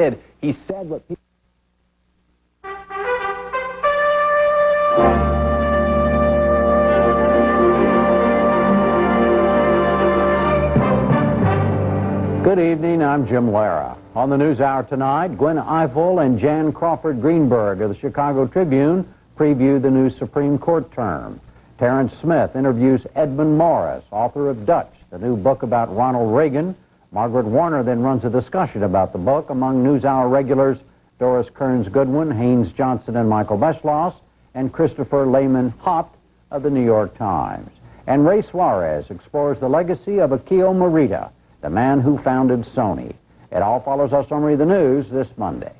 He said what people... Good evening, I'm Jim Lehrer. On the NewsHour tonight, Gwen Ifill and Jan Crawford Greenberg of the Chicago Tribune preview the new Supreme Court term. Terrence Smith interviews Edmund Morris, author of Dutch, the new book about Ronald Reagan. Margaret Warner then runs a discussion about the book among NewsHour regulars Doris Kearns-Goodwin, Haynes Johnson, and Michael Beschloss, and Christopher Lehman Haupt of the New York Times. And Ray Suarez explores the legacy of Akio Morita, the man who founded Sony. It all follows our summary of the news this Monday.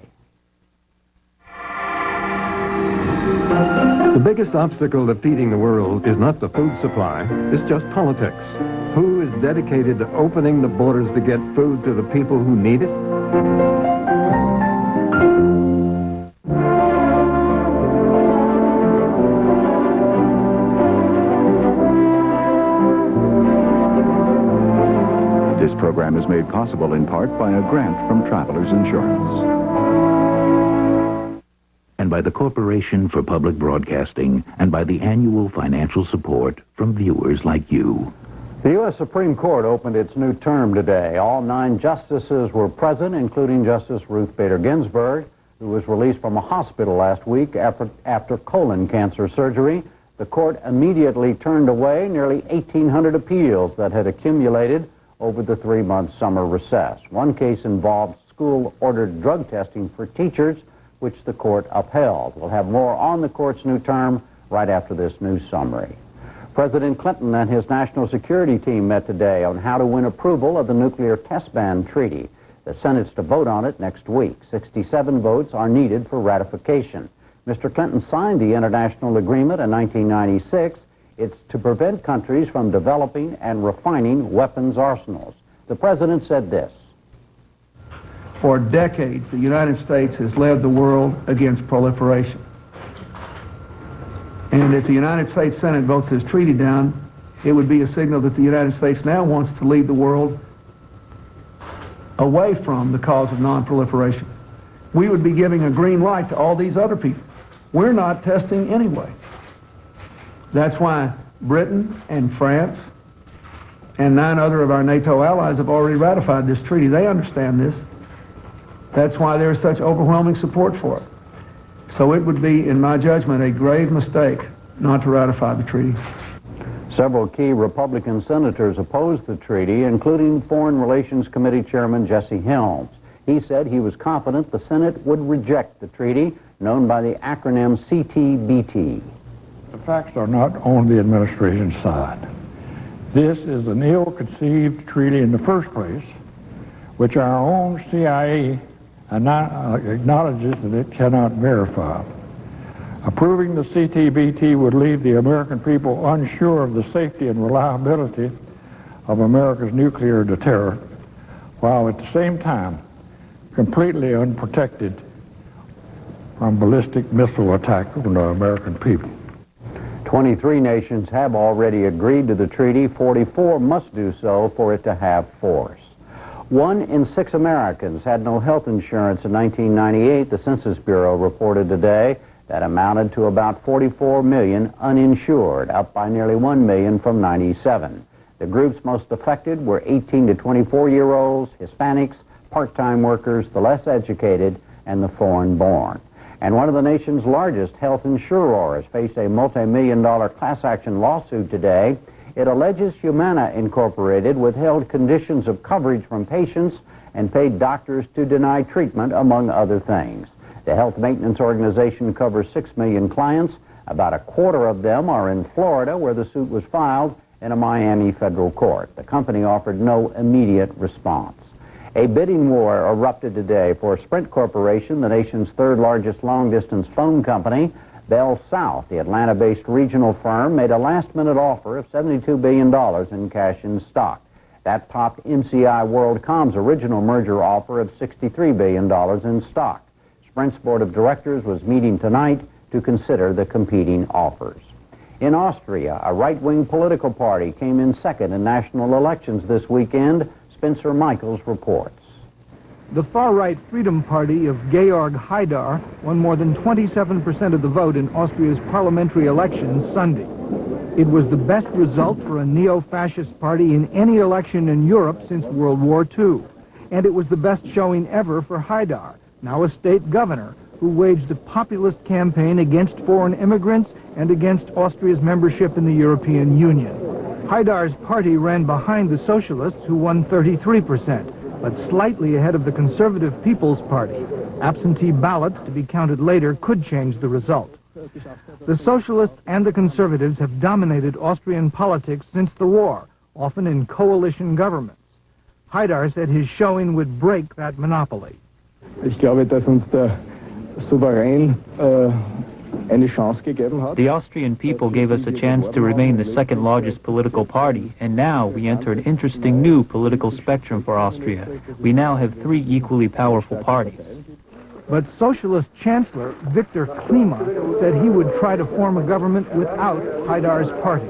The biggest obstacle to feeding the world is not the food supply, it's just politics. Who is dedicated to opening the borders to get food to the people who need it? This program is made possible in part by a grant from Travelers Insurance. And by the Corporation for Public Broadcasting, and by the annual financial support from viewers like you. The U.S. Supreme Court opened its new term today. All 9 justices were present, including Justice Ruth Bader Ginsburg, who was released from a hospital last week after colon cancer surgery. The court immediately turned away nearly 1,800 appeals that had accumulated over the 3-month summer recess. One case involved school-ordered drug testing for teachers, which the court upheld. We'll have more on the court's new term right after this news summary. President Clinton and his national security team met today on how to win approval of the nuclear test ban treaty. The Senate's to vote on it next week. 67 votes are needed for ratification. Mr. Clinton signed the international agreement in 1996. It's to prevent countries from developing and refining weapons arsenals. The president said this. For decades, the United States has led the world against proliferation. And if the United States Senate votes this treaty down, it would be a signal that the United States now wants to lead the world away from the cause of non-proliferation. We would be giving a green light to all these other people. We're not testing anyway. That's why Britain and France and 9 other of our NATO allies have already ratified this treaty. They understand this. That's why there is such overwhelming support for it. So it would be, in my judgment, a grave mistake not to ratify the treaty. Several key Republican senators opposed the treaty, including Foreign Relations Committee Chairman Jesse Helms. He said he was confident the Senate would reject the treaty, known by the acronym CTBT. The facts are not on the administration's side. This is an ill-conceived treaty in the first place, which our own CIA acknowledges that it cannot verify. Approving the CTBT would leave the American people unsure of the safety and reliability of America's nuclear deterrent, while at the same time completely unprotected from ballistic missile attack on the American people. 23 nations have already agreed to the treaty. 44 must do so for it to have force. 1 in 6 Americans had no health insurance in 1998, the Census Bureau reported today. That amounted to about 44 million uninsured, up by nearly 1 million from 97. The groups most affected were 18 to 24-year-olds, Hispanics, part-time workers, the less educated, and the foreign-born. And one of the nation's largest health insurers faced a multi-million-dollar class action lawsuit today. It alleges Humana Incorporated withheld conditions of coverage from patients and paid doctors to deny treatment, among other things. The health maintenance organization covers 6 million clients. About a quarter of them are in Florida, where the suit was filed in a Miami federal court. The company offered no immediate response. A bidding war erupted today for Sprint Corporation, the nation's 3rd largest long-distance phone company. Bell South, the Atlanta-based regional firm, made a last-minute offer of $72 billion in cash and stock. That topped MCI WorldCom's original merger offer of $63 billion in stock. Sprint's board of directors was meeting tonight to consider the competing offers. In Austria, a right-wing political party came in second in national elections this weekend. Spencer Michaels reports. The far-right Freedom Party of Georg Haidar won more than 27% of the vote in Austria's parliamentary elections Sunday. It was the best result for a neo-fascist party in any election in Europe since World War II. And it was the best showing ever for Haidar, now a state governor, who waged a populist campaign against foreign immigrants and against Austria's membership in the European Union. Haidar's party ran behind the Socialists, who won 33%. But slightly ahead of the Conservative People's Party. Absentee ballots to be counted later could change the result. The Socialists and the Conservatives have dominated Austrian politics since the war, often in coalition governments. Haidar said his showing would break that monopoly. Ich glaube, dass uns der Souverän eine Chance gegeben hat. The Austrian people gave us a chance to remain the second largest political party, and now we enter an interesting new political spectrum for Austria. We now have three equally powerful parties. But Socialist Chancellor Viktor Klima said he would try to form a government without Haidar's party.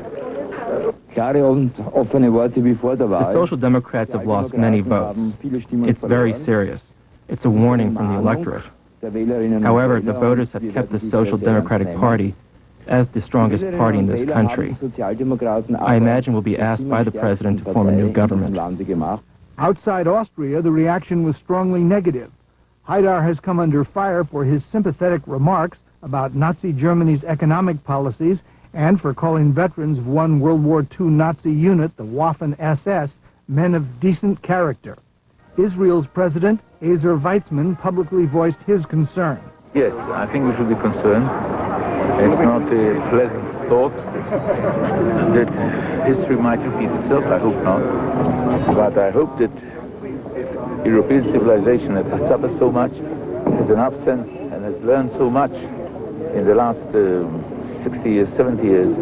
The Social Democrats have lost many votes. It's very serious. It's a warning from the electorate. However, the voters have kept the Social Democratic Party as the strongest party in this country. I imagine we'll be asked by the president to form a new government. Outside Austria, the reaction was strongly negative. Haidar has come under fire for his sympathetic remarks about Nazi Germany's economic policies and for calling veterans of one World War II Nazi unit, the Waffen-SS, men of decent character. Israel's president, Ezer Weizmann, publicly voiced his concern. Yes, I think we should be concerned. It's not a pleasant thought that history might repeat itself. I hope not. But I hope that European civilization that has suffered so much, has enough sense, and has learned so much in the last 60 years, 70 years,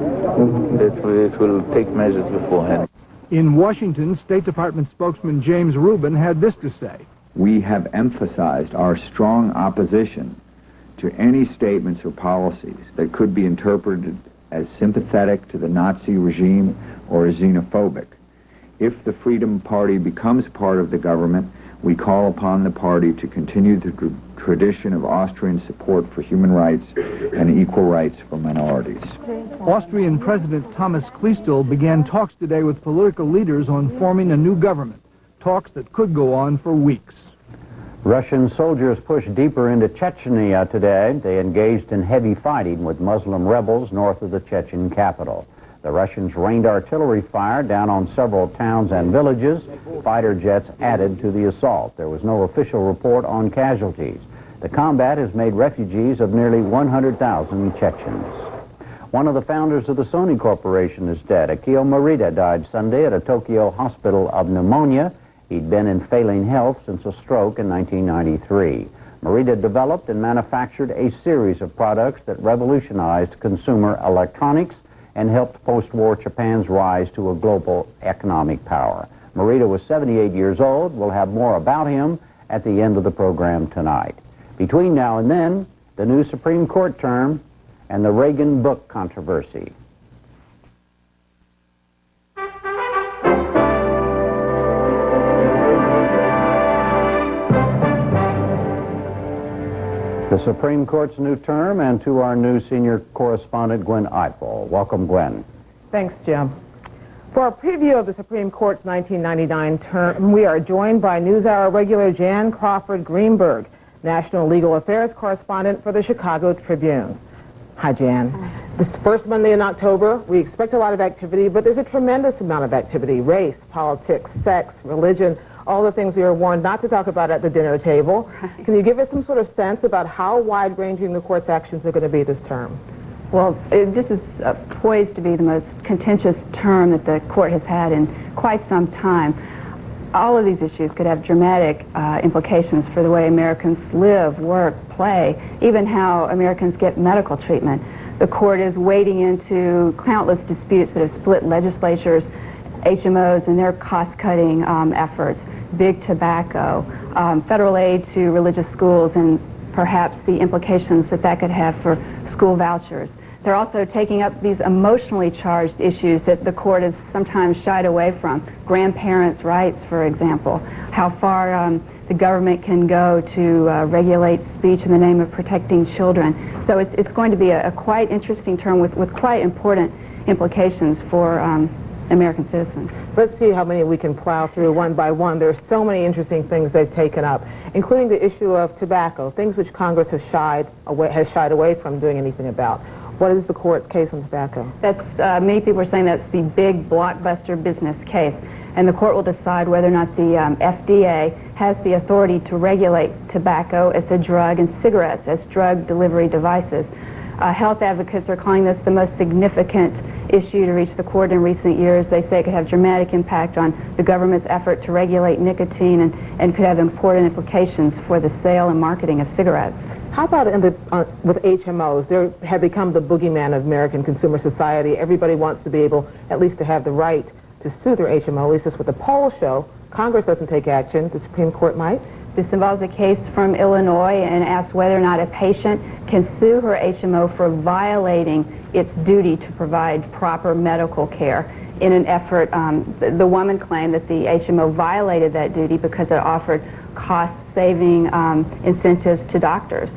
that it will take measures beforehand. In Washington, State Department spokesman James Rubin had this to say. We have emphasized our strong opposition to any statements or policies that could be interpreted as sympathetic to the Nazi regime or as xenophobic. If the Freedom Party becomes part of the government, we call upon the party to continue the tradition of Austrian support for human rights and equal rights for minorities. Austrian President Thomas Klestil began talks today with political leaders on forming a new government, talks that could go on for weeks. Russian soldiers pushed deeper into Chechnya today. They engaged in heavy fighting with Muslim rebels north of the Chechen capital. The Russians rained artillery fire down on several towns and villages. Fighter jets added to the assault. There was no official report on casualties. The combat has made refugees of nearly 100,000 Chechens. One of the founders of the Sony Corporation is dead. Akio Morita died Sunday at a Tokyo hospital of pneumonia. He'd been in failing health since a stroke in 1993. Morita developed and manufactured a series of products that revolutionized consumer electronics and helped post-war Japan's rise to a global economic power. Morita was 78 years old. We'll have more about him at the end of the program tonight. Between now and then, the new Supreme Court term and the Reagan book controversy. The Supreme Court's new term, and to our new senior correspondent, Gwen Eiffel. Welcome, Gwen. Thanks, Jim. For a preview of the Supreme Court's 1999 term, we are joined by NewsHour regular Jan Crawford Greenberg, National Legal Affairs correspondent for the Chicago Tribune. Hi, Jan. This first Monday in October, we expect a lot of activity, but there's a tremendous amount of activity. Race, politics, sex, religion, all the things we are warned not to talk about at the dinner table. Right. Can you give us some sort of sense about how wide-ranging the court's actions are going to be this term? Well, this is poised to be the most contentious term that the court has had in quite some time. All of these issues could have dramatic implications for the way Americans live, work, play, even how Americans get medical treatment. The court is wading into countless disputes that have split legislatures, HMOs, and their cost-cutting efforts, big tobacco, federal aid to religious schools, and perhaps the implications that that could have for school vouchers. They're also taking up these emotionally charged issues that the court has sometimes shied away from. Grandparents' rights, for example. How far the government can go to regulate speech in the name of protecting children. So it's going to be a quite interesting term with quite important implications for American citizens. Let's see how many we can plow through one by one. There are so many interesting things they've taken up, including the issue of tobacco, things which Congress has shied away from doing anything about. What is the court's case on tobacco? That's many people are saying that's the big blockbuster business case, and the court will decide whether or not the FDA has the authority to regulate tobacco as a drug and cigarettes as drug delivery devices. Health advocates are calling this the most significant issue to reach the court in recent years. They say it could have dramatic impact on the government's effort to regulate nicotine and could have important implications for the sale and marketing of cigarettes. How about with HMOs? They have become the boogeyman of American consumer society. Everybody wants to be able at least to have the right to sue their HMO. At least that's what the polls show. Congress doesn't take action. The Supreme Court might. This involves a case from Illinois and asks whether or not a patient can sue her HMO for violating its duty to provide proper medical care. In an effort, the woman claimed that the HMO violated that duty because it offered cost-saving incentives to doctors.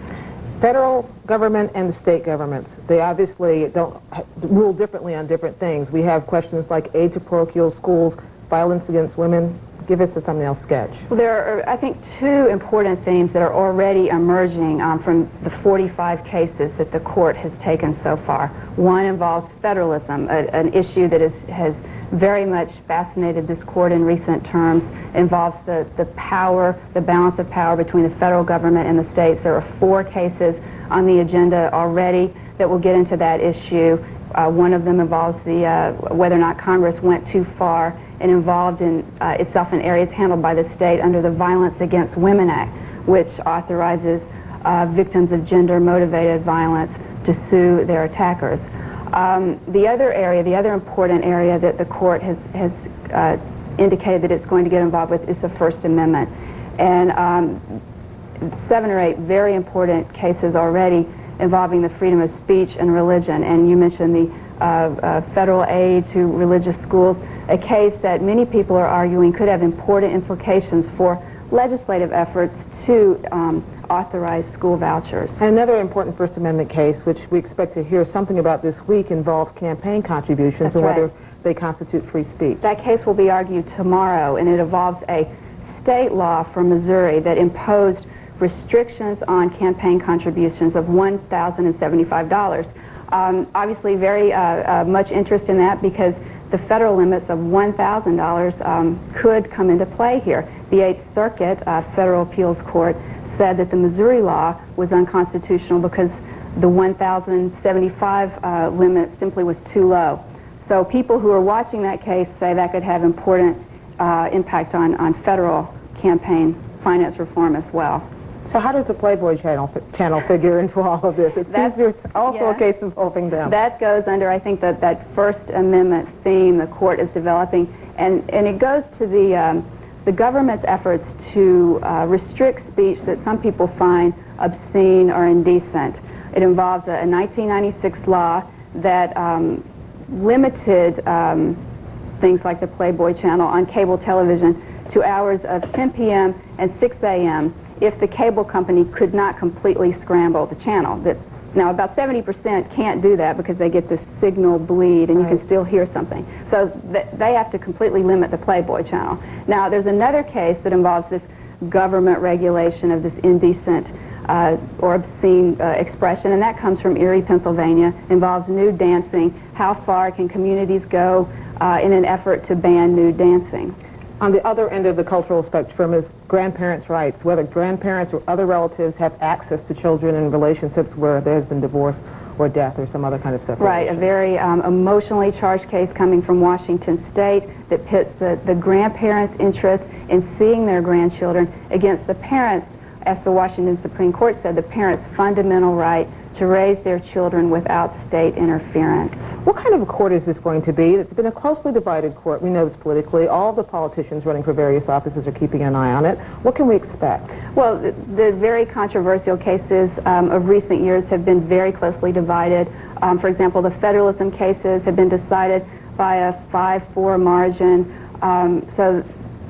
Federal government and the state governments, they obviously don't rule differently on different things. We have questions like aid to parochial schools, violence against women. Give us a thumbnail sketch. Well, there are, I think, two important themes that are already emerging from the 45 cases that the court has taken so far. One involves federalism, an issue that has very much fascinated this court in recent terms, involves the power, the balance of power between the federal government and the states. There are 4 cases on the agenda already that will get into that issue. One of them involves the whether or not Congress went too far and involved in itself in areas handled by the state under the Violence Against Women Act, which authorizes victims of gender-motivated violence to sue their attackers. The other important area that the court has indicated that it's going to get involved with is the First Amendment. And 7 or 8 very important cases already involving the freedom of speech and religion. And you mentioned the federal aid to religious schools, a case that many people are arguing could have important implications for legislative efforts to authorize school vouchers. And another important First Amendment case, which we expect to hear something about this week, involves campaign contributions and whether they constitute free speech. That case will be argued tomorrow, and it involves a state law from Missouri that imposed restrictions on campaign contributions of $1,075. Obviously, very much interest in that because the federal limits of $1,000 could come into play here. The 8th Circuit Federal Appeals Court said that the Missouri law was unconstitutional because the $1,075 limit simply was too low. So people who are watching that case say that could have important impact on federal campaign finance reform as well. So how does the Playboy channel figure into all of this? It seems there's also a case involving them. That goes under, I think, that First Amendment theme the court is developing, and it goes to the government's efforts to restrict speech that some people find obscene or indecent. It involves a 1996 law that limited things like the Playboy channel on cable television to hours of 10 p.m. and 6 a.m. if the cable company could not completely scramble the channel. Now, about 70% can't do that because they get this signal bleed and you can still hear something. So they have to completely limit the Playboy channel. Now, there's another case that involves this government regulation of this indecent or obscene expression, and that comes from Erie, Pennsylvania, involves nude dancing. How far can communities go in an effort to ban nude dancing? On the other end of the cultural spectrum is grandparents' rights, whether grandparents or other relatives have access to children in relationships where there has been divorce or death or some other kind of separation. Right, a very emotionally charged case coming from Washington State that pits the grandparents' interest in seeing their grandchildren against the parents', as the Washington Supreme Court said, the parents' fundamental right to raise their children without state interference. What kind of a court is this going to be? It's been a closely divided court. We know this politically. All the politicians running for various offices are keeping an eye on it. What can we expect? Well, the very controversial cases of recent years have been very closely divided. For example, the federalism cases have been decided by a 5-4 margin. So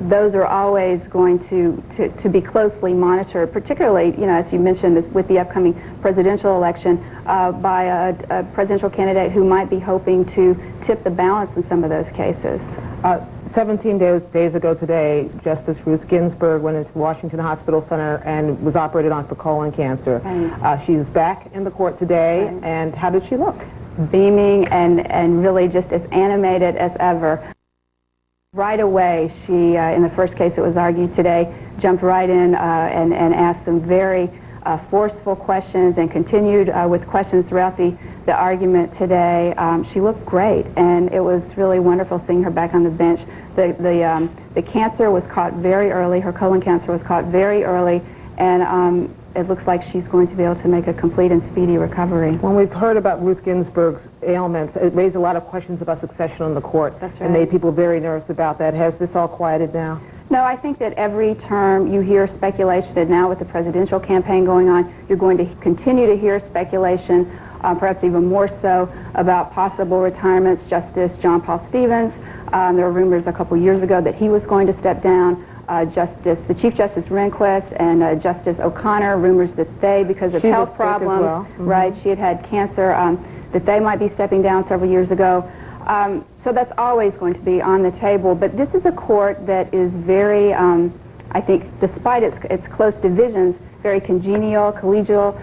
those are always going to be closely monitored, particularly, as you mentioned, with the upcoming presidential election, by a presidential candidate who might be hoping to tip the balance in some of those cases. 17 days ago today, Justice Ruth Ginsburg went into Washington Hospital Center and was operated on for colon cancer. Right. She's back in the court today, Right. and how did she look? Beaming and really just as animated as ever. Right away, she, in the first case that was argued today, jumped right in and asked some very forceful questions and continued with questions throughout the argument today. She looked great, and it was really wonderful seeing her back on the bench. The cancer was caught very early. Her colon cancer was caught very early, and it looks like she's going to be able to make a complete and speedy recovery. When we've heard about Ruth Ginsburg's ailments, it raised a lot of questions about succession on the court. That's right. And made people very nervous about that. Has this all quieted now? No, I think that every term you hear speculation, and now with the presidential campaign going on, you're going to continue to hear speculation, perhaps even more so, about possible retirements. Justice John Paul Stevens, there were rumors a couple years ago that he was going to step down. The Chief Justice Rehnquist and Justice O'Connor, rumors that they, because of health problems, well. Mm-hmm. right, she had cancer, that they might be stepping down several years ago. So that's always going to be on the table. But this is a court that is very, I think, despite its close divisions, very congenial, collegial.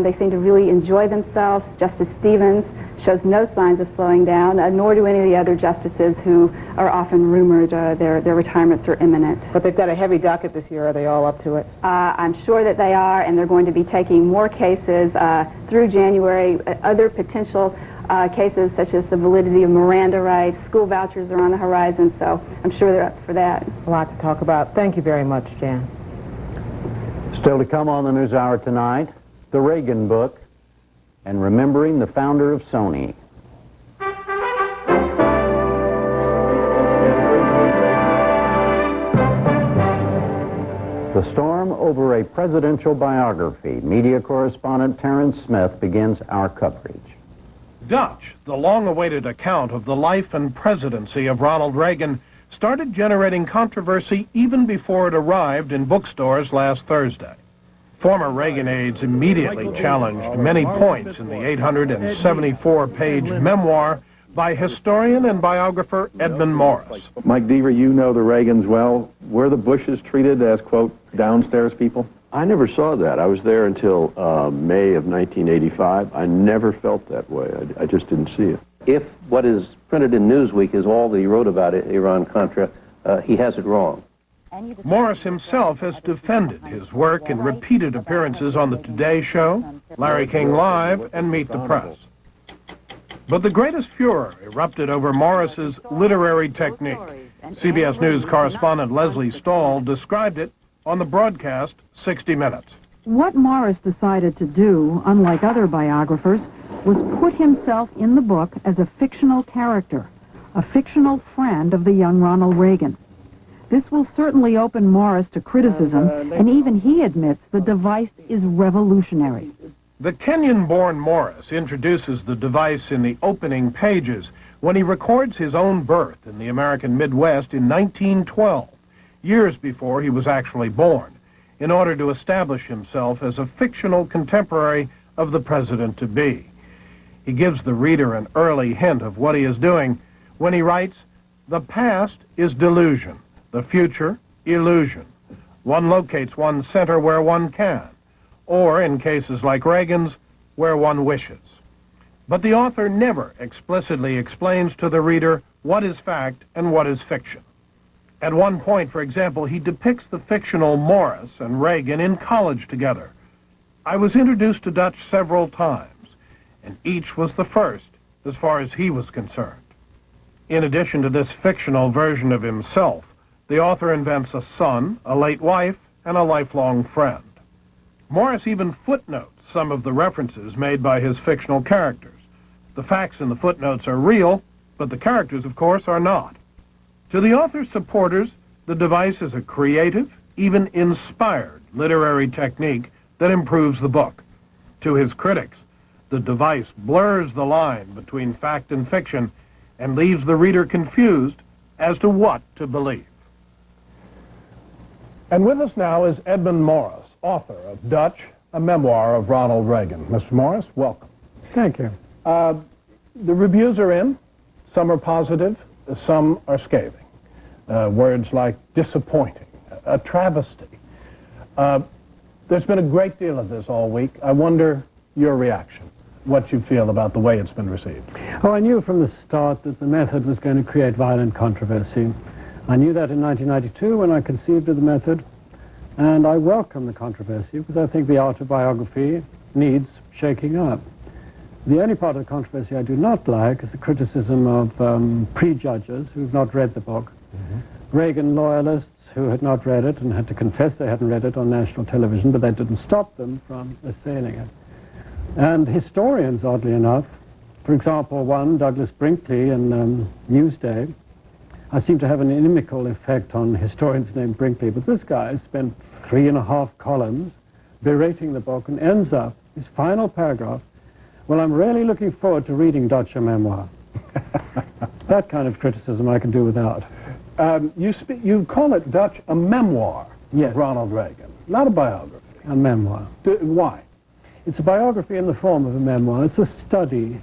They seem to really enjoy themselves. Justice Stevens shows no signs of slowing down, nor do any of the other justices who are often rumored their retirements are imminent. But they've got a heavy docket this year. Are they all up to it? I'm sure that they are, and they're going to be taking more cases through January. Other potential cases such as the validity of Miranda rights, school vouchers are on the horizon, so I'm sure they're up for that. A lot to talk about. Thank you very much, Jan. Still to come on the NewsHour tonight, the Reagan book, and remembering the founder of Sony. The storm over a presidential biography. Media correspondent Terrence Smith begins our coverage. Dutch, the long-awaited account of the life and presidency of Ronald Reagan, started generating controversy even before it arrived in bookstores last Thursday. Former Reagan aides immediately challenged many points in the 874-page memoir by historian and biographer Edmund Morris. Mike Deaver, you know the Reagans well. Were the Bushes treated as, quote, downstairs people? I never saw that. I was there until May of 1985. I never felt that way. I just didn't see it. If what is printed in Newsweek is all that he wrote about Iran-Contra, he has it wrong. Morris himself has defended his work in repeated appearances on The Today Show, Larry King Live, and Meet the Press. But the greatest furor erupted over Morris's literary technique. CBS News correspondent Leslie Stahl described it on the broadcast 60 Minutes. What Morris decided to do, unlike other biographers, was put himself in the book as a fictional character, a fictional friend of the young Ronald Reagan. This will certainly open Morris to criticism, and even he admits the device is revolutionary. The Kenyan-born Morris introduces the device in the opening pages when he records his own birth in the American Midwest in 1912, years before he was actually born, in order to establish himself as a fictional contemporary of the president-to-be. He gives the reader an early hint of what he is doing when he writes, "The past is delusion. The future, illusion. One locates one's center where one can, or in cases like Reagan's, where one wishes." But the author never explicitly explains to the reader what is fact and what is fiction. At one point, for example, he depicts the fictional Morris and Reagan in college together. "I was introduced to Dutch several times, and each was the first as far as he was concerned." In addition to this fictional version of himself, the author invents a son, a late wife, and a lifelong friend. Morris even footnotes some of the references made by his fictional characters. The facts in the footnotes are real, but the characters, of course, are not. To the author's supporters, the device is a creative, even inspired literary technique that improves the book. To his critics, the device blurs the line between fact and fiction and leaves the reader confused as to what to believe. And with us now is Edmund Morris, author of Dutch, a memoir of Ronald Reagan. Mr. Morris, welcome. Thank you. The reviews are in. Some are positive, some are scathing. Words like disappointing, a travesty. There's been a great deal of this all week. I wonder your reaction, what you feel about the way it's been received. Oh, I knew from the start that the method was going to create violent controversy. I knew that in 1992 when I conceived of the method, and I welcome the controversy because I think the autobiography needs shaking up. The only part of the controversy I do not like is the criticism of prejudges who have not read the book, Reagan loyalists who had not read it and had to confess they hadn't read it on national television, but that didn't stop them from assailing it. And historians, oddly enough, for example, one, Douglas Brinkley in Newsday, I seem to have an inimical effect on historians named Brinkley, but this guy spent 3.5 columns berating the book and ends up, his final paragraph, well, I'm really looking forward to reading Dutch, a memoir. That kind of criticism I can do without. You call it Dutch, a memoir of Ronald Reagan, not a biography. A memoir. Why? It's a biography in the form of a memoir. It's a study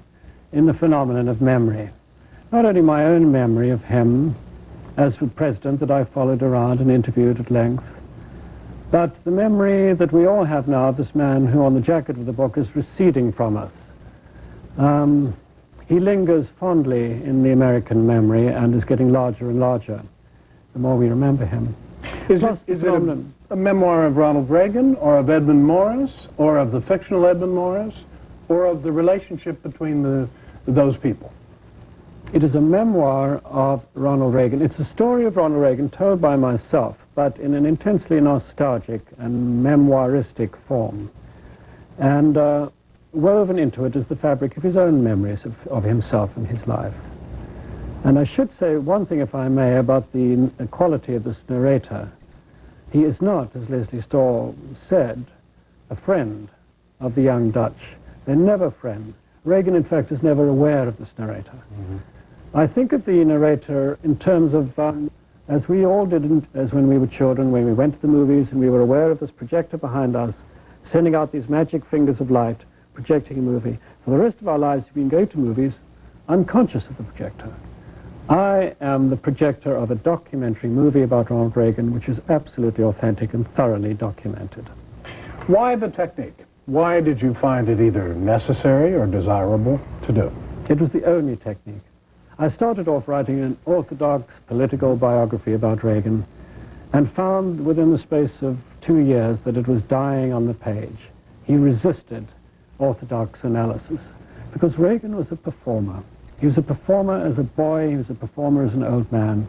in the phenomenon of memory. Not only my own memory of him as the president that I followed around and interviewed at length, but the memory that we all have now of this man who on the jacket of the book is receding from us. He lingers fondly in the American memory and is getting larger and larger the more we remember him. Is it a memoir of Ronald Reagan, or of Edmund Morris, or of the fictional Edmund Morris, or of the relationship between those people? It is a memoir of Ronald Reagan. It's a story of Ronald Reagan told by myself, but in an intensely nostalgic and memoiristic form. And woven into it is the fabric of his own memories of himself and his life. And I should say one thing, if I may, about the quality of this narrator. He is not, as Leslie Stahl said, a friend of the young Dutch. They're never friends. Reagan, in fact, is never aware of this narrator. I think of the narrator in terms of, as we all did as when we were children, when we went to the movies and we were aware of this projector behind us, sending out these magic fingers of light, projecting a movie. For the rest of our lives, we've been going to movies unconscious of the projector. I am the projector of a documentary movie about Ronald Reagan, which is absolutely authentic and thoroughly documented. Why the technique? Why did you find it either necessary or desirable to do? It was the only technique. I started off writing an orthodox political biography about Reagan and found within the space of 2 years that it was dying on the page. He resisted orthodox analysis because Reagan was a performer. He was a performer as a boy, he was a performer as an old man.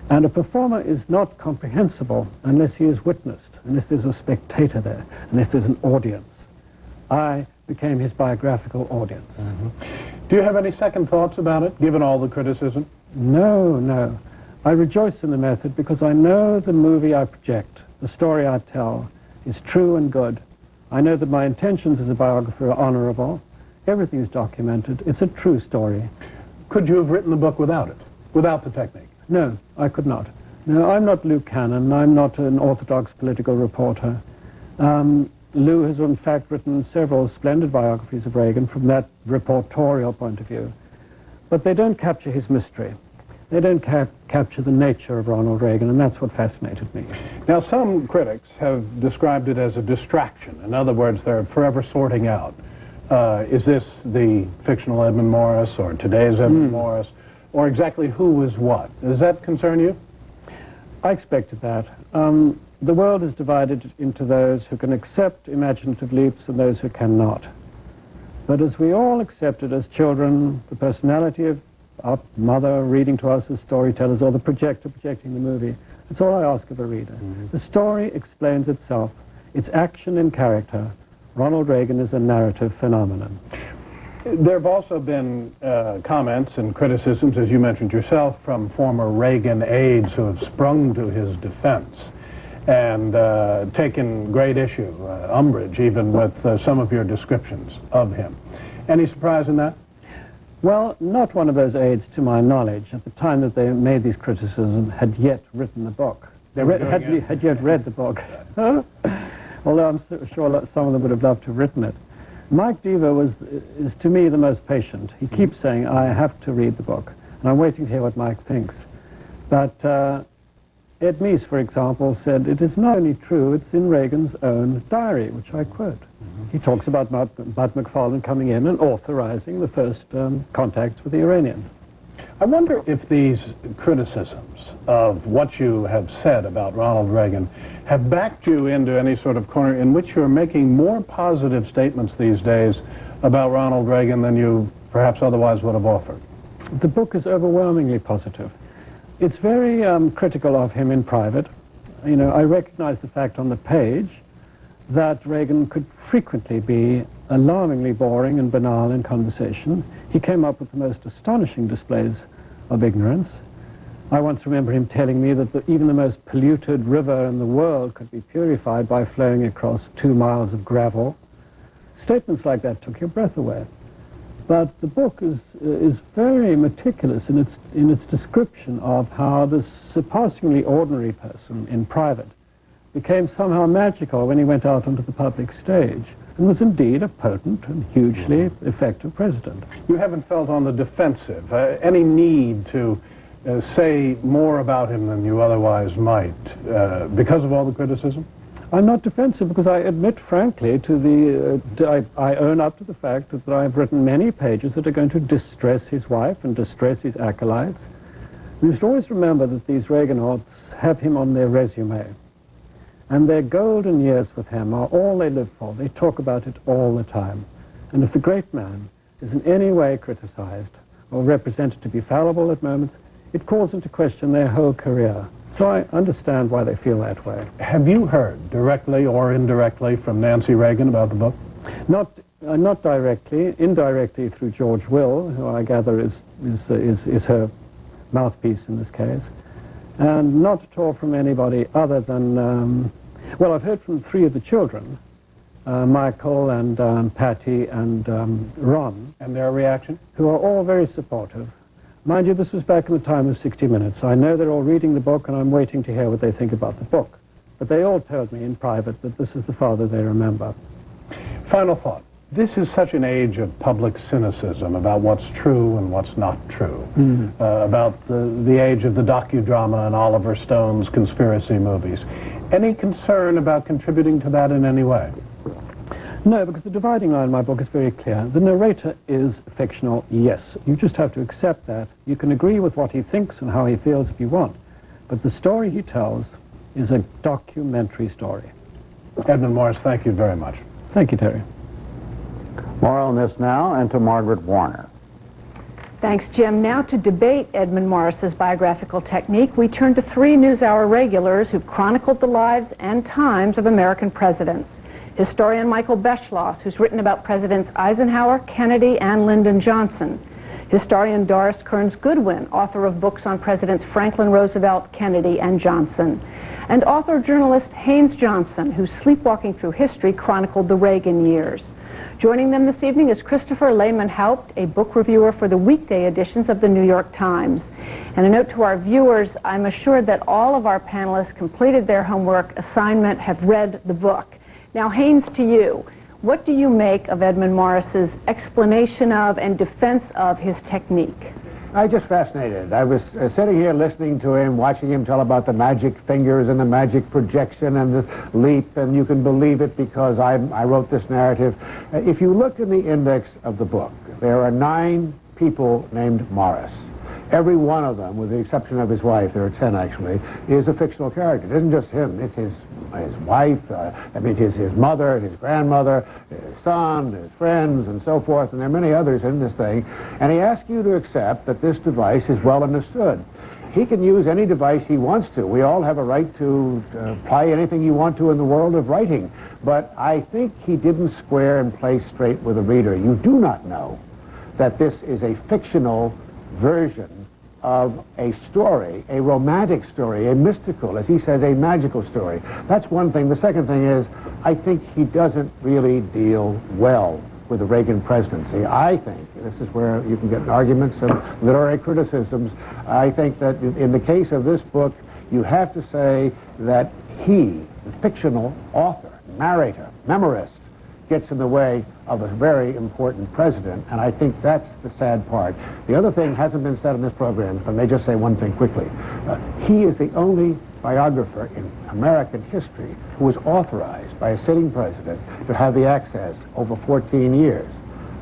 And a performer is not comprehensible unless he is witnessed, unless there's a spectator there, unless there's an audience. I became his biographical audience. Do you have any second thoughts about it, given all the criticism? No. I rejoice in the method because I know the movie I project, the story I tell, is true and good. I know that my intentions as a biographer are honorable. Everything is documented. It's a true story. Could you have written the book without it, without the technique? No, I could not. No, I'm not Lou Cannon. I'm not an orthodox political reporter. Lou has in fact written several splendid biographies of Reagan from that reportorial point of view. But they don't capture his mystery. They don't capture the nature of Ronald Reagan, and that's what fascinated me. Now, some critics have described it as a distraction. In other words, they're forever sorting out. Is this the fictional Edmund Morris or today's Edmund Morris, or exactly who was what? Does that concern you? I expected that. The world is divided into those who can accept imaginative leaps and those who cannot. But as we all accepted as children the personality of our mother reading to us as storytellers, or the projector projecting the movie, that's all I ask of a reader. The story explains itself, its action and character. Ronald Reagan is a narrative phenomenon. There have also been comments and criticisms, as you mentioned yourself, from former Reagan aides who have sprung to his defense and taken great issue, umbrage even, with some of your descriptions of him. Any surprise in that? Well, not one of those aides, to my knowledge, at the time that they made these criticisms, had yet written the book. Had you read the book? Although I'm sure some of them would have loved to have written it. Mike Deaver is to me the most patient. He keeps saying, I have to read the book, and I'm waiting to hear what Mike thinks. But Ed Meese, for example, said, it is not only true, it's in Reagan's own diary, which I quote. He talks about Bud McFarlane coming in and authorizing the first contacts with the Iranians. I wonder if these criticisms of what you have said about Ronald Reagan have backed you into any sort of corner in which you're making more positive statements these days about Ronald Reagan than you perhaps otherwise would have offered. The book is overwhelmingly positive. It's very critical of him in private. You know, I recognize the fact on the page that Reagan could frequently be alarmingly boring and banal in conversation. He came up with the most astonishing displays of ignorance. I once remember him telling me that even the most polluted river in the world could be purified by flowing across 2 miles of gravel. Statements like that took your breath away. But the book is very meticulous in its description of how this surpassingly ordinary person in private became somehow magical when he went out onto the public stage and was indeed a potent and hugely effective president. You haven't felt on the defensive, any need to say more about him than you otherwise might because of all the criticism? I'm not defensive because I admit frankly I own up to the fact that I've written many pages that are going to distress his wife and distress his acolytes. We should always remember that these Reaganauts have him on their resume. And their golden years with him are all they live for. They talk about it all the time. And if the great man is in any way criticized or represented to be fallible at moments, it calls into question their whole career. So I understand why they feel that way. Have you heard directly or indirectly from Nancy Reagan about the book? Not directly, indirectly through George Will, who I gather is her mouthpiece in this case, and not at all from anybody other than, well, I've heard from 3 of the children, Michael and Patty and Ron. And their reaction? Who are all very supportive. Mind you, this was back in the time of 60 Minutes. I know they're all reading the book, and I'm waiting to hear what they think about the book. But they all told me in private that this is the father they remember. Final thought. This is such an age of public cynicism about what's true and what's not true, about the age of the docudrama and Oliver Stone's conspiracy movies. Any concern about contributing to that in any way? No, because the dividing line in my book is very clear. The narrator is fictional, yes. You just have to accept that. You can agree with what he thinks and how he feels if you want. But the story he tells is a documentary story. Edmund Morris, thank you very much. Thank you, Terry. More on this now, and to Margaret Warner. Thanks, Jim. Now to debate Edmund Morris's biographical technique, we turn to 3 NewsHour regulars who've chronicled the lives and times of American presidents. Historian Michael Beschloss, who's written about Presidents Eisenhower, Kennedy, and Lyndon Johnson. Historian Doris Kearns Goodwin, author of books on Presidents Franklin Roosevelt, Kennedy, and Johnson. And author-journalist Haynes Johnson, who sleepwalking through history chronicled the Reagan years. Joining them this evening is Christopher Lehman-Haupt, a book reviewer for the weekday editions of the New York Times. And a note to our viewers, I'm assured that all of our panelists completed their homework assignment, have read the book. Now, Haynes, to you, what do you make of Edmund Morris's explanation of and defense of his technique? I'm just fascinated. I was sitting here listening to him, watching him tell about the magic fingers and the magic projection and the leap, and you can believe it because I wrote this narrative. If you look in the index of the book, there are 9 people named Morris. Every one of them, with the exception of his wife, there are 10 actually, is a fictional character. It isn't just him, it's his wife, his mother, his grandmother, his son, his friends, and so forth, and there are many others in this thing. And he asks you to accept that this device is well understood. He can use any device he wants to. We all have a right to apply anything you want to in the world of writing. But I think he didn't square and play straight with the reader. You do not know that this is a fictional version of a story, a romantic story, a mystical, as he says, a magical story. That's one thing. The second thing is, I think he doesn't really deal well with the Reagan presidency. I think, this is where you can get in arguments and literary criticisms, I think that in the case of this book, you have to say that he, the fictional author, narrator, memorist, gets in the way of a very important president, and I think that's the sad part. The other thing hasn't been said in this program, if I may just say one thing quickly. He is the only biographer in American history who was authorized by a sitting president to have the access over 14 years.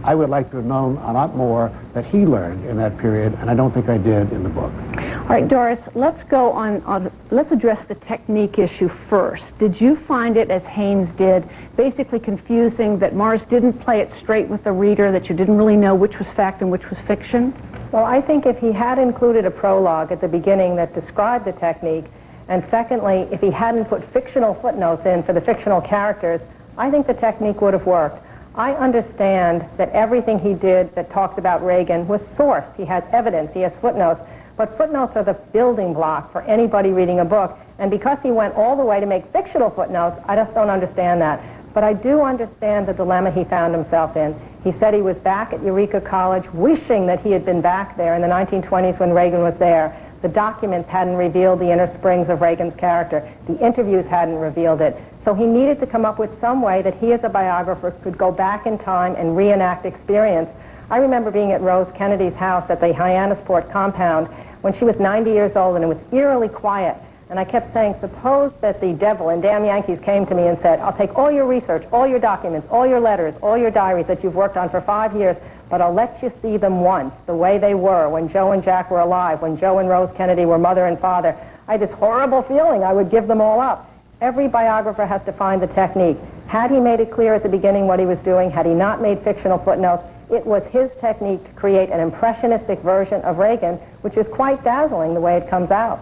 I would like to have known a lot more that he learned in that period, and I don't think I did in the book. All right, Doris, let's go on, let's address the technique issue first. Did you find it, as Haynes did, basically confusing that Morris didn't play it straight with the reader, that you didn't really know which was fact and which was fiction? Well, I think if he had included a prologue at the beginning that described the technique, and secondly, if he hadn't put fictional footnotes in for the fictional characters, I think the technique would have worked. I understand that everything he did that talked about Reagan was sourced. He has evidence, he has footnotes, but footnotes are the building block for anybody reading a book, and because he went all the way to make fictional footnotes, I just don't understand that. But I do understand the dilemma he found himself in. He said he was back at Eureka College wishing that he had been back there in the 1920s when Reagan was there. The documents hadn't revealed the inner springs of Reagan's character. The interviews hadn't revealed it. So he needed to come up with some way that he as a biographer could go back in time and reenact experience. I remember being at Rose Kennedy's house at the Hyannisport compound when she was 90 years old, and it was eerily quiet. And I kept saying, suppose that the devil and damn Yankees came to me and said, I'll take all your research, all your documents, all your letters, all your diaries that you've worked on for 5 years, but I'll let you see them once, the way they were when Joe and Jack were alive, when Joe and Rose Kennedy were mother and father. I had this horrible feeling I would give them all up. Every biographer has to find the technique. Had he made it clear at the beginning what he was doing, had he not made fictional footnotes, it was his technique to create an impressionistic version of Reagan, which is quite dazzling the way it comes out.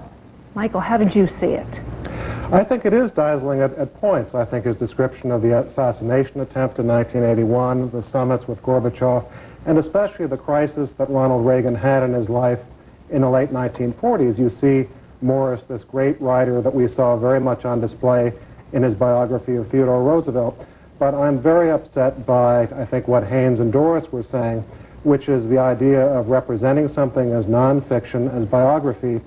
Michael, how did you see it? I think it is dazzling at points. I think his description of the assassination attempt in 1981, the summits with Gorbachev, and especially the crisis that Ronald Reagan had in his life in the late 1940s. You see Morris, this great writer that we saw very much on display in his biography of Theodore Roosevelt. But I'm very upset by, I think, what Haynes and Doris were saying, which is the idea of representing something as nonfiction, as biography,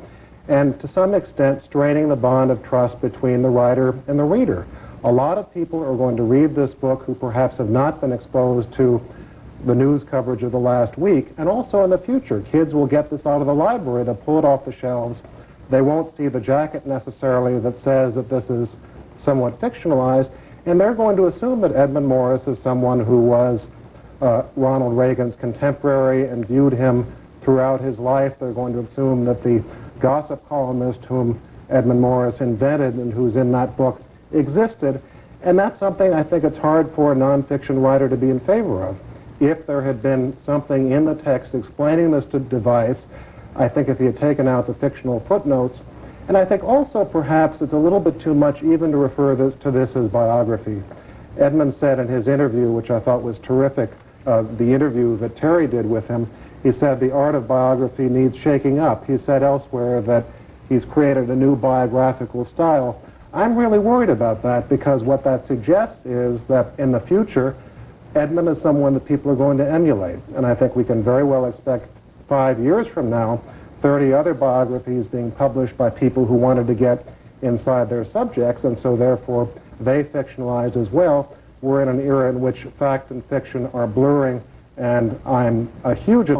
and to some extent straining the bond of trust between the writer and the reader. A lot of people are going to read this book who perhaps have not been exposed to the news coverage of the last week, and also in the future. Kids will get this out of the library, they'll pull it off the shelves. They won't see the jacket necessarily that says that this is somewhat fictionalized, and they're going to assume that Edmund Morris is someone who was Ronald Reagan's contemporary and viewed him throughout his life. They're going to assume that the gossip columnist whom Edmund Morris invented and who's in that book existed, and that's something I think it's hard for a nonfiction writer to be in favor of. If there had been something in the text explaining this device, I think if he had taken out the fictional footnotes, and I think also perhaps it's a little bit too much even to refer to this as biography. Edmund said in his interview, which I thought was terrific, the interview that Terry did with him, he said the art of biography needs shaking up. He said elsewhere that he's created a new biographical style. I'm really worried about that because what that suggests is that in the future, Edmund is someone that people are going to emulate. And I think we can very well expect 5 years from now, 30 other biographies being published by people who wanted to get inside their subjects, and so therefore they fictionalized as well. We're in an era in which fact and fiction are blurring, and I'm a huge...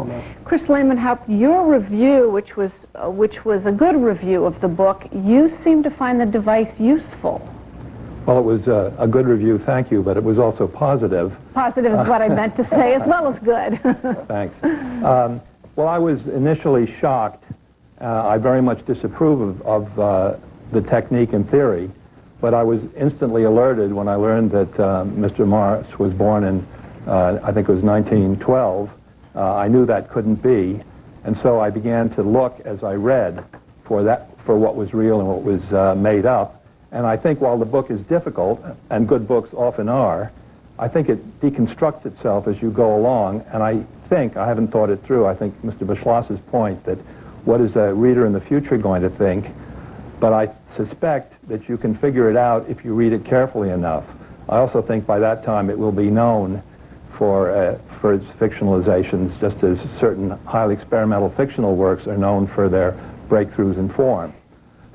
Chris Lehman-Haupt, your review, which was a good review of the book, you seem to find the device useful. Well, it was a good review, thank you, but it was also positive. Positive is what I meant to say, as well as good. Thanks. Well, I was initially shocked. I very much disapprove of the technique in theory, but I was instantly alerted when I learned that Mr. Morris was born in, I think it was 1912. I knew that couldn't be, and so I began to look as I read for what was real and what was made up. And I think while the book is difficult, and good books often are, I think it deconstructs itself as you go along, and I haven't thought it through. I think Mr. Beschloss's point that what is a reader in the future going to think, but I suspect that you can figure it out if you read it carefully enough. I also think by that time it will be known for its fictionalizations, just as certain highly experimental fictional works are known for their breakthroughs in form.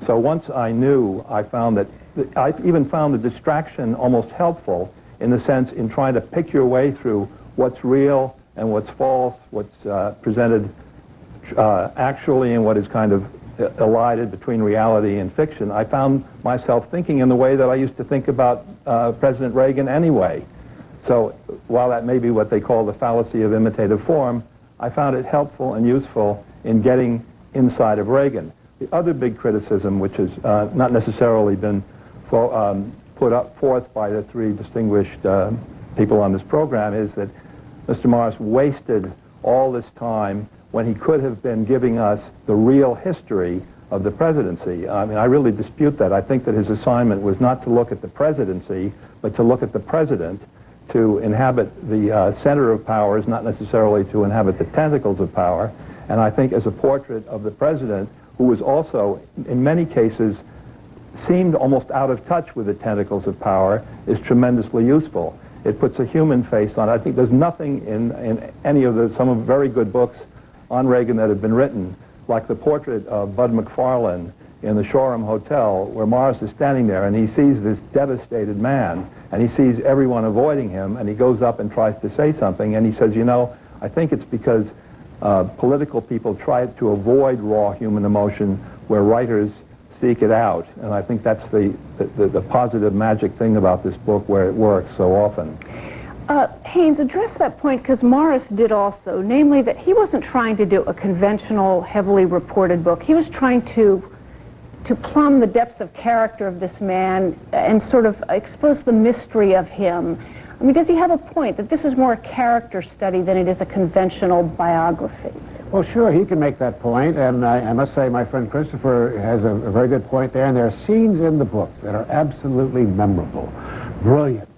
So once I knew, I found that, I even found the distraction almost helpful in the sense in trying to pick your way through what's real and what's false, what's presented actually and what is kind of elided between reality and fiction. I found myself thinking in the way that I used to think about President Reagan anyway. So while that may be what they call the fallacy of imitative form, I found it helpful and useful in getting inside of Reagan. The other big criticism, which has not necessarily been put up forth by the three distinguished people on this program, is that Mr. Morris wasted all this time when he could have been giving us the real history of the presidency. I mean, I really dispute that. I think that his assignment was not to look at the presidency, but to look at the president, to inhabit the center of power, is not necessarily to inhabit the tentacles of power. And I think as a portrait of the president, who was also, in many cases, seemed almost out of touch with the tentacles of power, is tremendously useful. It puts a human face on it. I think there's nothing in any of some of the very good books on Reagan that have been written, like the portrait of Bud McFarlane in the Shoreham Hotel, where Morris is standing there and he sees this devastated man and he sees everyone avoiding him, and he goes up and tries to say something, and he says, you know, I think it's because political people try to avoid raw human emotion where writers seek it out. And I think that's the positive magic thing about this book, where it works so often. Haynes, address that point, because Morris did also, namely that he wasn't trying to do a conventional, heavily reported book. He was trying to plumb the depths of character of this man and sort of expose the mystery of him. I mean, does he have a point that this is more a character study than it is a conventional biography? Well, sure, he can make that point, and I must say my friend Christopher has a very good point there, and there are scenes in the book that are absolutely memorable, brilliant.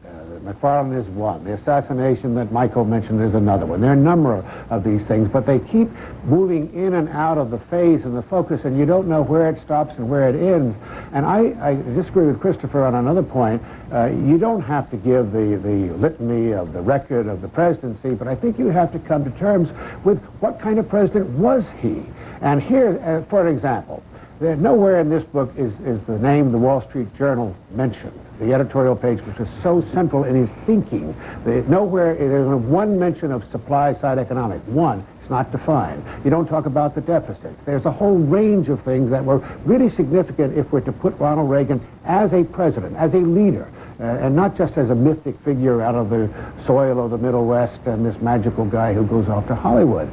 McFarlane is one. The assassination that Michael mentioned is another one. There are a number of these things, but they keep moving in and out of the phase and the focus, and you don't know where it stops and where it ends. And I disagree with Christopher on another point. You don't have to give the litany of the record of the presidency, but I think you have to come to terms with what kind of president was he. And here, for example, nowhere in this book is the name the Wall Street Journal mentioned. The editorial page, which was so central in his thinking. Nowhere there's one mention of supply-side economics. One, it's not defined. You don't talk about the deficits. There's a whole range of things that were really significant if we're to put Ronald Reagan as a president, as a leader, and not just as a mythic figure out of the soil of the Middle West and this magical guy who goes off to Hollywood.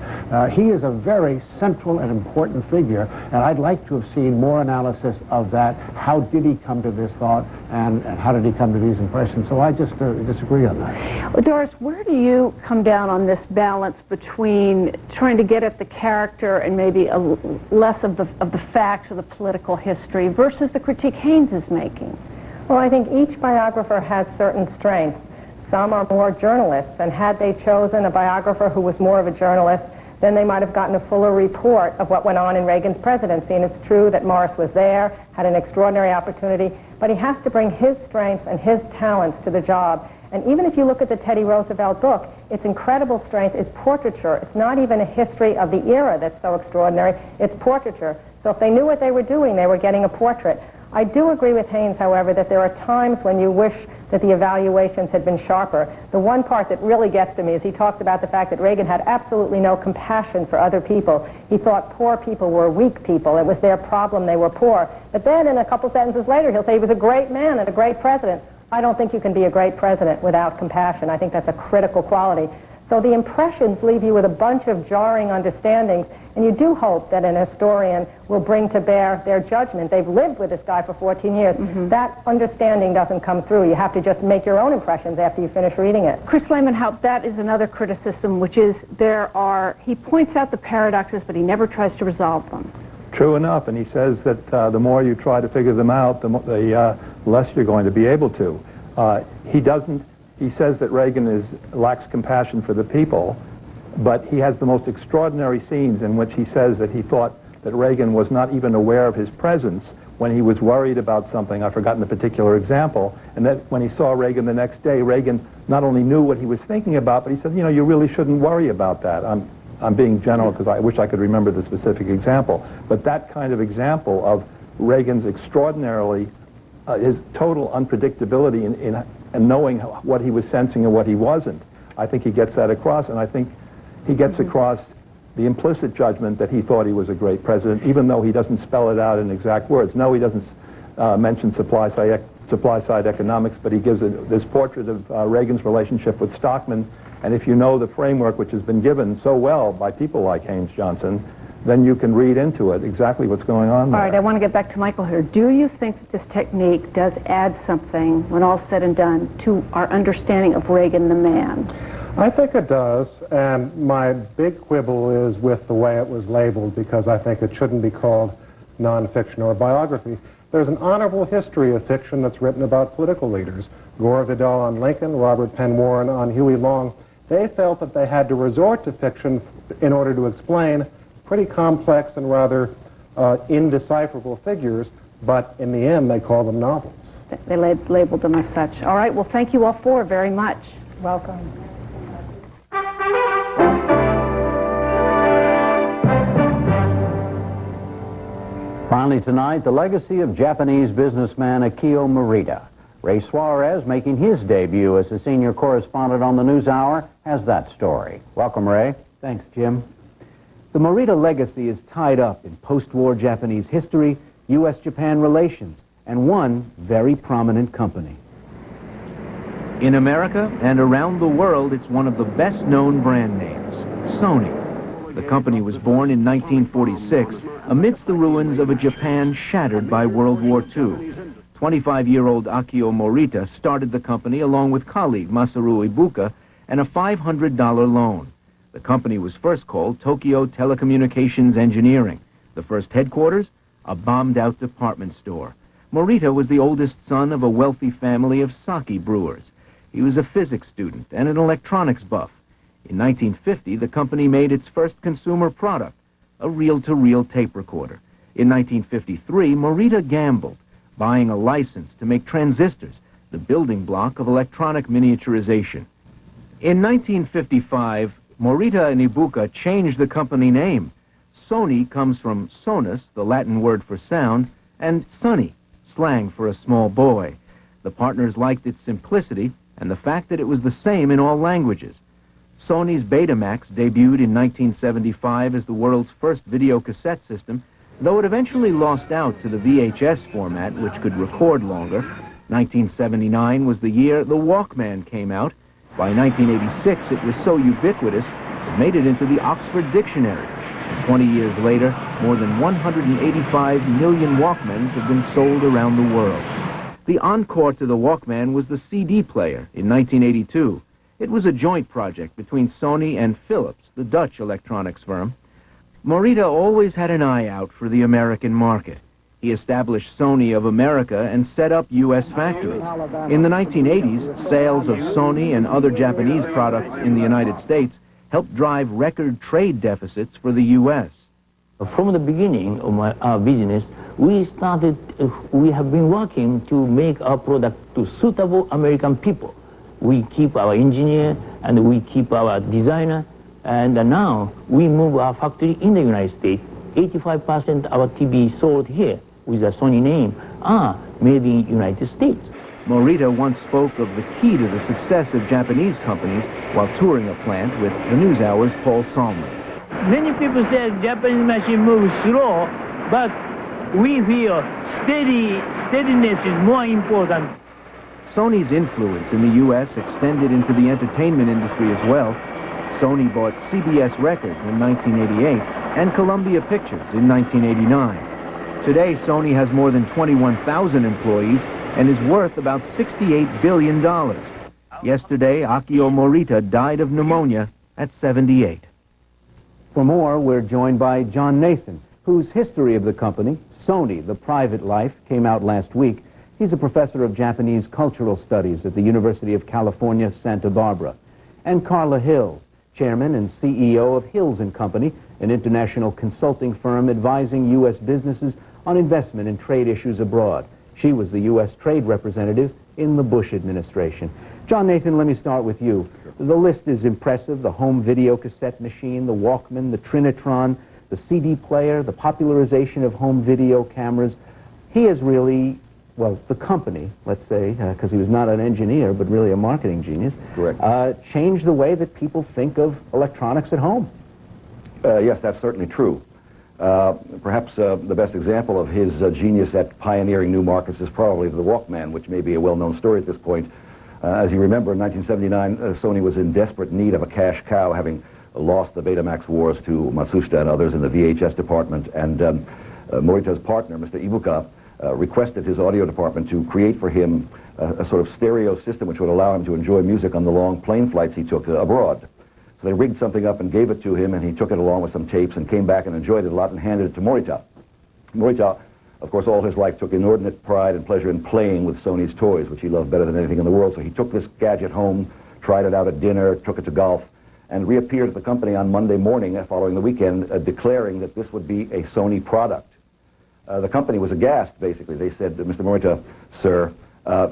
He is a very central and important figure, and I'd like to have seen more analysis of that. How did he come to this thought, and how did he come to these impressions? So I just disagree on that. Well, Doris, where do you come down on this balance between trying to get at the character and maybe less of the facts or the political history versus the critique Haynes is making? Well, I think each biographer has certain strengths. Some are more journalists, and had they chosen a biographer who was more of a journalist, then they might have gotten a fuller report of what went on in Reagan's presidency. And it's true that Morris was there, had an extraordinary opportunity, but he has to bring his strengths and his talents to the job. And even if you look at the Teddy Roosevelt book, its incredible strength is portraiture. It's not even a history of the era that's so extraordinary. It's portraiture. So if they knew what they were doing, they were getting a portrait. I do agree with Haynes, however, that there are times when you wish that the evaluations had been sharper. The one part that really gets to me is he talks about the fact that Reagan had absolutely no compassion for other people. He thought poor people were weak people. It was their problem they were poor. But then in a couple sentences later, he'll say he was a great man and a great president. I don't think you can be a great president without compassion. I think that's a critical quality. So the impressions leave you with a bunch of jarring understandings, and you do hope that an historian will bring to bear their judgment. They've lived with this guy for 14 years. Mm-hmm. That understanding doesn't come through. You have to just make your own impressions after you finish reading it. Chris Lehman, how that is another criticism, which is he points out the paradoxes, but he never tries to resolve them. True enough, and he says that the more you try to figure them out, the less you're going to be able to. He says that Reagan lacks compassion for the people, but he has the most extraordinary scenes in which he says that he thought that Reagan was not even aware of his presence when he was worried about something. I've forgotten the particular example. And that when he saw Reagan the next day, Reagan not only knew what he was thinking about, but he said, you know, you really shouldn't worry about that. I'm being general because I wish I could remember the specific example. But that kind of example of Reagan's extraordinarily, his total unpredictability in knowing what he was sensing and what he wasn't. I think he gets that across, and I think he gets across the implicit judgment that he thought he was a great president, even though he doesn't spell it out in exact words. No, he doesn't mention supply-side economics, but he gives this portrait of Reagan's relationship with Stockman. And if you know the framework which has been given so well by people like Haynes Johnson, then you can read into it exactly what's going on there. All right, I want to get back to Michael here. Do you think that this technique does add something, when all's said and done, to our understanding of Reagan the man? I think it does, and my big quibble is with the way it was labeled, because I think it shouldn't be called nonfiction or biography. There's an honorable history of fiction that's written about political leaders. Gore Vidal on Lincoln, Robert Penn Warren on Huey Long. They felt that they had to resort to fiction in order to explain pretty complex and rather indecipherable figures, but in the end they call them novels. They labeled them as such. All right, well, thank you all four very much. Welcome. Finally tonight, the legacy of Japanese businessman Akio Morita. Ray Suarez, making his debut as a senior correspondent on the NewsHour, has that story. Welcome, Ray. Thanks, Jim. The Morita legacy is tied up in post-war Japanese history, U.S.-Japan relations, and one very prominent company. In America and around the world, it's one of the best-known brand names, Sony. The company was born in 1946 amidst the ruins of a Japan shattered by World War II. 25-year-old Akio Morita started the company along with colleague Masaru Ibuka and a $500 loan. The company was first called Tokyo Telecommunications Engineering. The first headquarters, a bombed-out department store. Morita was the oldest son of a wealthy family of sake brewers. He was a physics student and an electronics buff. In 1950, the company made its first consumer product, a reel-to-reel tape recorder. In 1953, Morita gambled, buying a license to make transistors, the building block of electronic miniaturization. In 1955, Morita and Ibuka changed the company name. Sony comes from sonus, the Latin word for sound, and sonny, slang for a small boy. The partners liked its simplicity and the fact that it was the same in all languages. Sony's Betamax debuted in 1975 as the world's first video cassette system, though it eventually lost out to the VHS format, which could record longer. 1979 was the year the Walkman came out. By 1986, it was so ubiquitous, it made it into the Oxford Dictionary. 20 years later, more than 185 million Walkmans have been sold around the world. The encore to the Walkman was the CD player in 1982. It was a joint project between Sony and Philips, the Dutch electronics firm. Morita always had an eye out for the American market. He established Sony of America and set up U.S. factories. In the 1980s, sales of Sony and other Japanese products in the United States helped drive record trade deficits for the U.S. From the beginning of our business, we have been working to make our product to suitable American people. We keep our engineer and we keep our designer, and now we move our factory in the United States. 85% of our TV sold here with the Sony name are made in United States. Morita once spoke of the key to the success of Japanese companies while touring a plant with the NewsHour's Paul Salman. Many people say Japanese machine moves slow, but we feel steadiness is more important. Sony's influence in the U.S. extended into the entertainment industry as well. Sony bought CBS Records in 1988 and Columbia Pictures in 1989. Today, Sony has more than 21,000 employees and is worth about $68 billion. Yesterday, Akio Morita died of pneumonia at 78. For more, we're joined by John Nathan, whose history of the company, Sony, the Private Life, came out last week. He's a professor of Japanese cultural studies at the University of California, Santa Barbara. And Carla Hills, chairman and CEO of Hills & Company, an international consulting firm advising U.S. businesses on investment and trade issues abroad. She was the U.S. trade representative in the Bush administration. John Nathan, let me start with you. The list is impressive: the home video cassette machine, the Walkman, the Trinitron, the CD player, the popularization of home video cameras. he is really, well, the company, let's say, because he was not an engineer, but really a marketing genius, Correct. changed the way that people think of electronics at home. Yes, that's certainly true. Perhaps the best example of his genius at pioneering new markets is probably the Walkman, which may be a well-known story at this point. As you remember, in 1979, Sony was in desperate need of a cash cow, having lost the Betamax wars to Matsushita and others in the VHS department. And Morita's partner, Mr. Ibuka, requested his audio department to create for him a sort of stereo system which would allow him to enjoy music on the long plane flights he took abroad. So they rigged something up and gave it to him, and he took it along with some tapes and came back and enjoyed it a lot and handed it to Morita. Morita, of course, all his life took inordinate pride and pleasure in playing with Sony's toys, which he loved better than anything in the world. So he took this gadget home, tried it out at dinner, took it to golf, and reappeared at the company on Monday morning following the weekend, declaring that this would be a Sony product. The company was aghast, basically. They said, Mr. Morita, sir,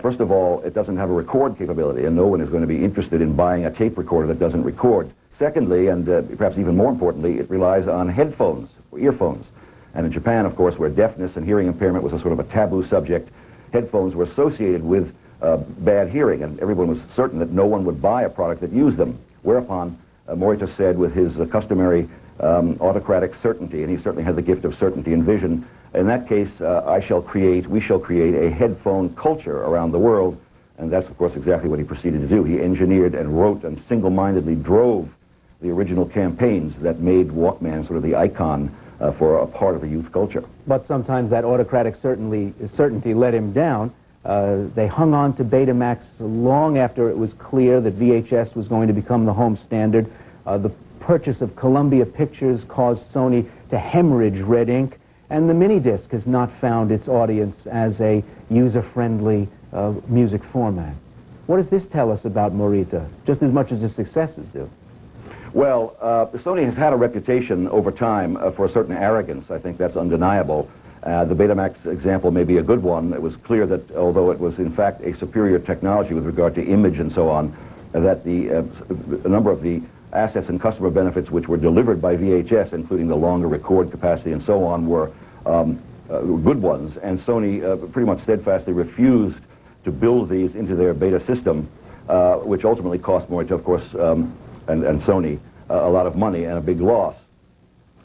first of all, it doesn't have a record capability, and no one is going to be interested in buying a tape recorder that doesn't record. Secondly, and perhaps even more importantly, it relies on headphones, or earphones. And in Japan, of course, where deafness and hearing impairment was a sort of a taboo subject, headphones were associated with bad hearing, and everyone was certain that no one would buy a product that used them. Whereupon, Morita said with his customary autocratic certainty, and he certainly had the gift of certainty and vision, in that case, we shall create a headphone culture around the world, and that's, of course, exactly what he proceeded to do. He engineered and wrote and single-mindedly drove the original campaigns that made Walkman sort of the icon for a part of a youth culture. But sometimes that autocratic certainty let him down. They hung on to Betamax long after it was clear that VHS was going to become the home standard. The purchase of Columbia Pictures caused Sony to hemorrhage red ink, and the mini disc has not found its audience as a user-friendly music format. What does this tell us about Morita, just as much as his successes do? Well, Sony has had a reputation over time for a certain arrogance. I think that's undeniable. The Betamax example may be a good one. It was clear that although it was in fact a superior technology with regard to image and so on, that a number of the assets and customer benefits which were delivered by VHS, including the longer record capacity and so on, were good ones. And Sony pretty much steadfastly refused to build these into their beta system, which ultimately cost Morita, of course, and Sony a lot of money and a big loss.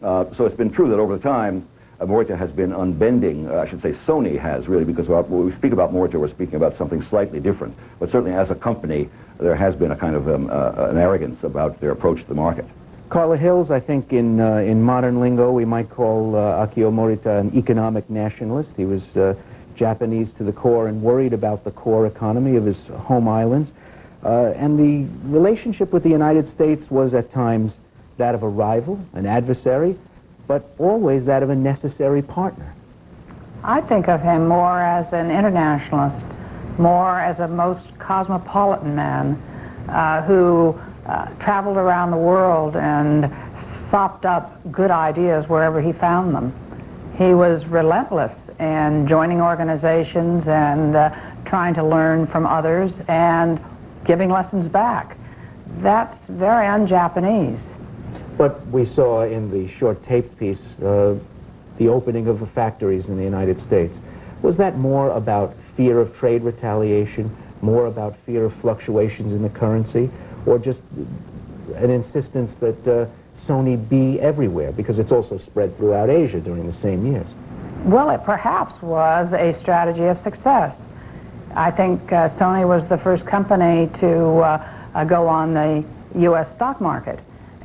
So it's been true that over the time, Morita has been unbending. I should say Sony has, really, because when we speak about Morita, we're speaking about something slightly different. But certainly as a company, there has been a kind of an arrogance about their approach to the market. Carla Hills, I think in modern lingo, we might call Akio Morita an economic nationalist. He was Japanese to the core and worried about the core economy of his home islands. And the relationship with the United States was at times that of a rival, an adversary, but always that of a necessary partner. I think of him more as an internationalist, more as a most cosmopolitan man who traveled around the world and sopped up good ideas wherever he found them. He was relentless in joining organizations and trying to learn from others and giving lessons back. That's very un-Japanese. But we saw in the short tape piece the opening of the factories in the United States. Was that more about fear of trade retaliation, more about fear of fluctuations in the currency, or just an insistence that Sony be everywhere, because it's also spread throughout Asia during the same years? Well, it perhaps was a strategy of success. I think Sony was the first company to go on the U.S. stock market.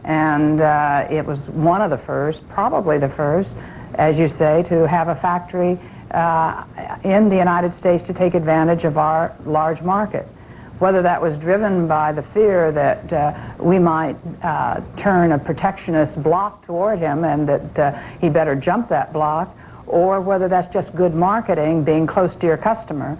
And it was one of the first, probably the first, as you say, to have a factory in the United States to take advantage of our large market. Whether that was driven by the fear that we might turn a protectionist block toward him and that he better jump that block, or whether that's just good marketing, being close to your customer.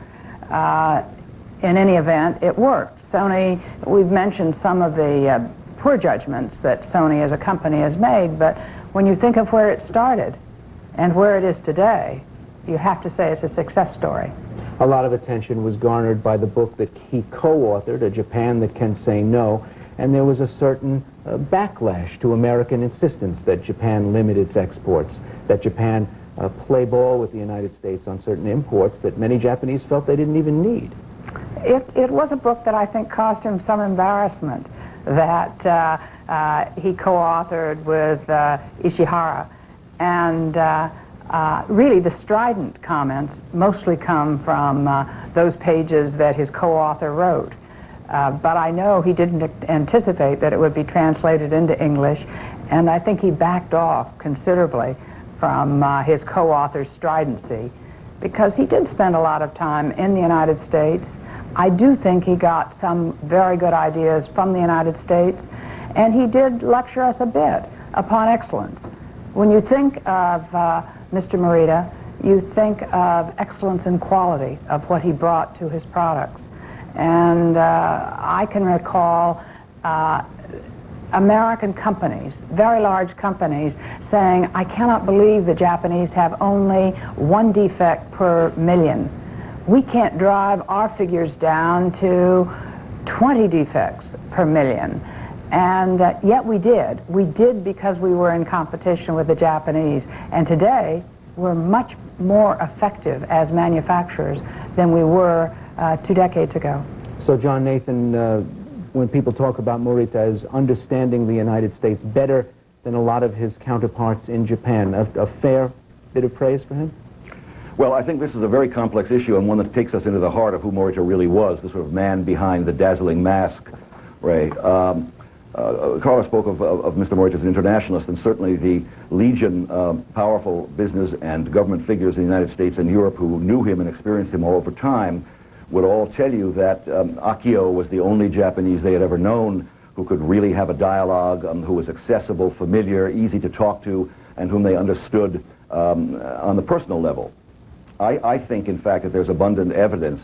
In any event, it worked. Sony, we've mentioned some of the poor judgments that Sony as a company has made, but when you think of where it started and where it is today, you have to say it's a success story. A lot of attention was garnered by the book that he co-authored, A Japan That Can Say No, and there was a certain backlash to American insistence that Japan limit its exports, that Japan play ball with the United States on certain imports that many Japanese felt they didn't even need. It was a book that I think caused him some embarrassment that he co-authored with Ishihara. And really the strident comments mostly come from those pages that his co-author wrote. But I know he didn't anticipate that it would be translated into English, and I think he backed off considerably from his co-author's stridency, because he did spend a lot of time in the United States. I do think he got some very good ideas from the United States, and he did lecture us a bit upon excellence. When you think of Mr. Morita, you think of excellence in quality of what he brought to his products. And I can recall American companies, very large companies, saying, I cannot believe the Japanese have only 1 defect per million. We can't drive our figures down to 20 defects per million. And yet we did. We did because we were in competition with the Japanese. And today, we're much more effective as manufacturers than we were 2 decades ago. So, John Nathan, when people talk about Morita as understanding the United States better than a lot of his counterparts in Japan, a fair bit of praise for him? Well, I think this is a very complex issue and one that takes us into the heart of who Morita really was, the sort of man behind the dazzling mask, Ray. Carla spoke of Mr. Morita as an internationalist, and certainly the legion of powerful business and government figures in the United States and Europe who knew him and experienced him all over time would all tell you that Akio was the only Japanese they had ever known who could really have a dialogue, who was accessible, familiar, easy to talk to, and whom they understood on the personal level. I think, in fact, that there's abundant evidence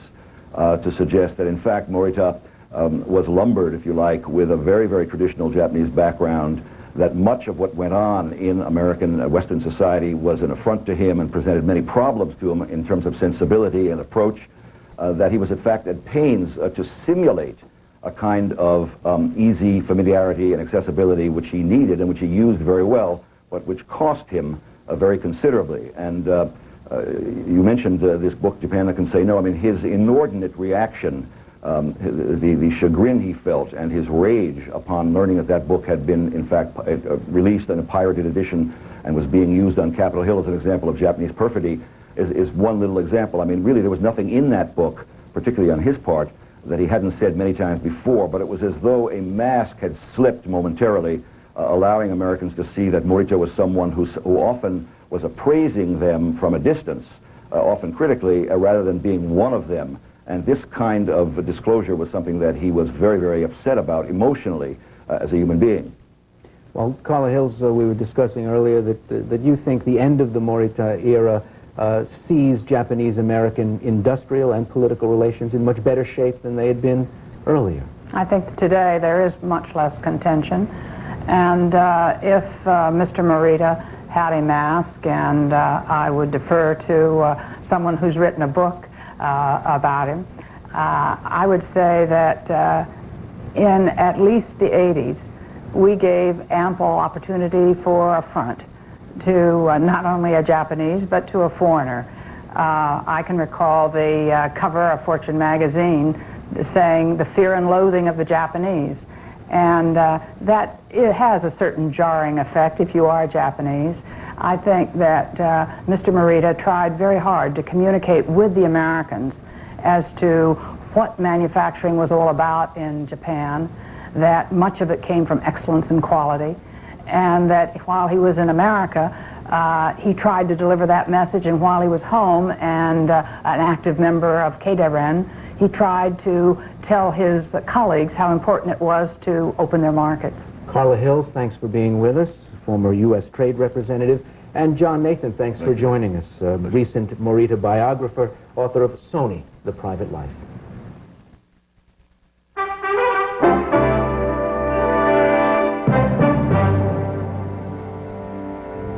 to suggest that, in fact, Morita was lumbered, if you like, with a very, very traditional Japanese background, that much of what went on in American Western society was an affront to him and presented many problems to him in terms of sensibility and approach, that he was, in fact, at pains to simulate a kind of easy familiarity and accessibility which he needed and which he used very well, but which cost him very considerably. And you mentioned this book, Japan That Can Say No. I mean, his inordinate reaction, the chagrin he felt and his rage upon learning that that book had been, in fact, released in a pirated edition and was being used on Capitol Hill as an example of Japanese perfidy, is one little example. I mean, really, there was nothing in that book, particularly on his part, that he hadn't said many times before, but it was as though a mask had slipped momentarily, allowing Americans to see that Morita was someone who often was appraising them from a distance, often critically, rather than being one of them. And this kind of disclosure was something that he was very, very upset about emotionally as a human being. Well, Carla Hills, we were discussing earlier that you think the end of the Morita era sees Japanese-American industrial and political relations in much better shape than they had been earlier. I think today there is much less contention, and if Mr. Morita had a mask, and I would defer to someone who's written a book about him, I would say that in at least the 80s, we gave ample opportunity for affront to not only a Japanese, but to a foreigner. I can recall the cover of Fortune magazine saying the fear and loathing of the Japanese. And that it has a certain jarring effect if you are Japanese. I think that Mr. Morita tried very hard to communicate with the Americans as to what manufacturing was all about in Japan, that much of it came from excellence and quality, and that while he was in America, he tried to deliver that message, and while he was home and an active member of KDRN, he tried to tell his colleagues how important it was to open their markets. Carla Hills, thanks for being with us, former U.S. Trade Representative. And John Nathan, thanks for joining us, recent Morita biographer, author of Sony, The Private Life.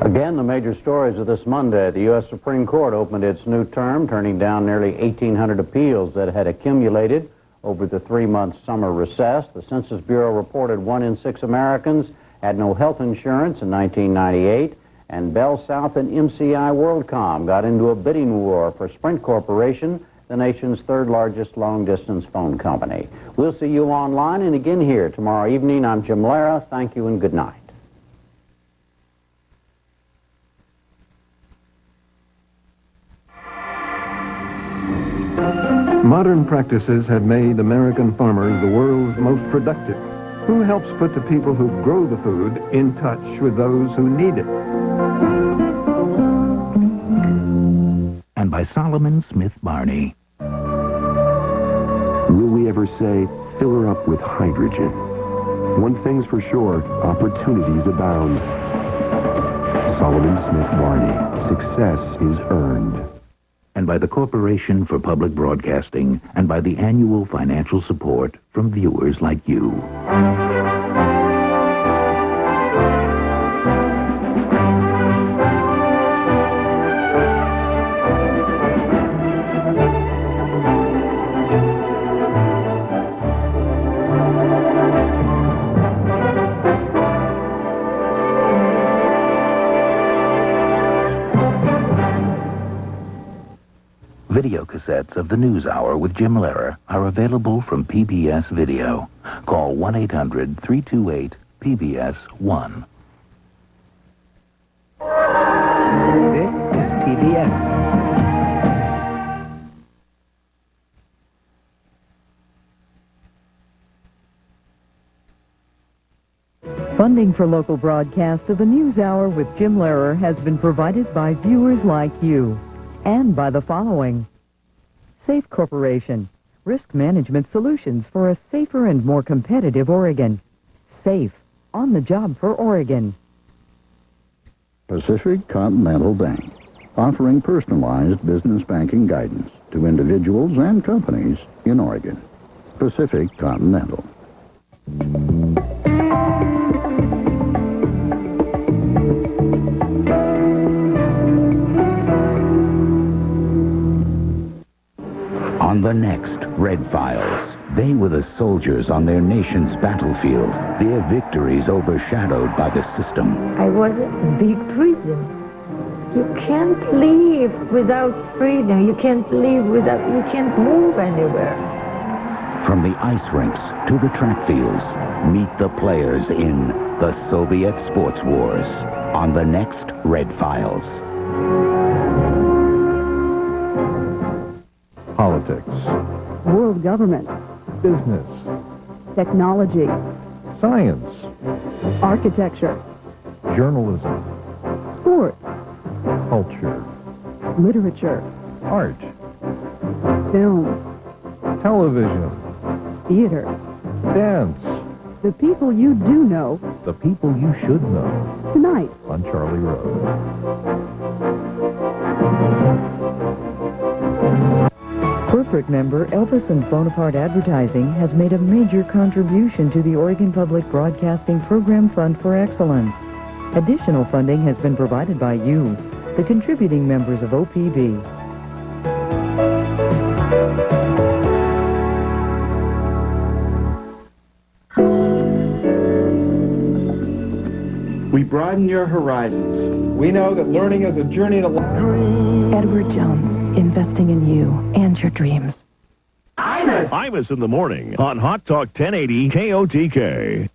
Again, the major stories of this Monday. The U.S. Supreme Court opened its new term, turning down nearly 1,800 appeals that had accumulated over the 3-month summer recess. The Census Bureau reported 1 in 6 Americans had no health insurance in 1998, And Bell South and MCI WorldCom got into a bidding war for Sprint Corporation, the nation's third largest long-distance phone company. We'll see you online and again here tomorrow evening. I'm Jim Lehrer. Thank you and good night. Modern practices have made American farmers the world's most productive. Who helps put the people who grow the food in touch with those who need it? And by Solomon Smith Barney. Will we ever say, fill her up with hydrogen? One thing's for sure, opportunities abound. Solomon Smith Barney, success is earned. And by the Corporation for Public Broadcasting, and by the annual financial support from viewers like you. Video cassettes of the NewsHour with Jim Lehrer are available from PBS Video. Call 1-800-328-PBS-1. This is PBS. Funding for local broadcast of the NewsHour with Jim Lehrer has been provided by viewers like you. And by the following. Safe Corporation. Risk management solutions for a safer and more competitive Oregon. Safe. On the job for Oregon. Pacific Continental Bank. Offering personalized business banking guidance to individuals and companies in Oregon. Pacific Continental. On the next Red Files, they were the soldiers on their nation's battlefield, their victories overshadowed by the system. I was in big prison. You can't live without freedom. You can't live without, you can't move anywhere. From the ice rinks to the track fields, meet the players in the Soviet Sports Wars on the next Red Files. Politics, World government. business, Technology. science, Architecture. journalism, Sports. culture, Literature. art, Film. television, Theater. dance. The people you do know The people you should know tonight. on Charlie Road. Corporate member Elvis and Bonaparte Advertising has made a major contribution to the Oregon Public Broadcasting Program Fund for Excellence. Additional funding has been provided by you, the contributing members of OPB. We broaden your horizons. We know that learning is a journey to life. Edward Jones, investing in you and your dreams. Imus in the morning on Hot Talk 1080 KOTK.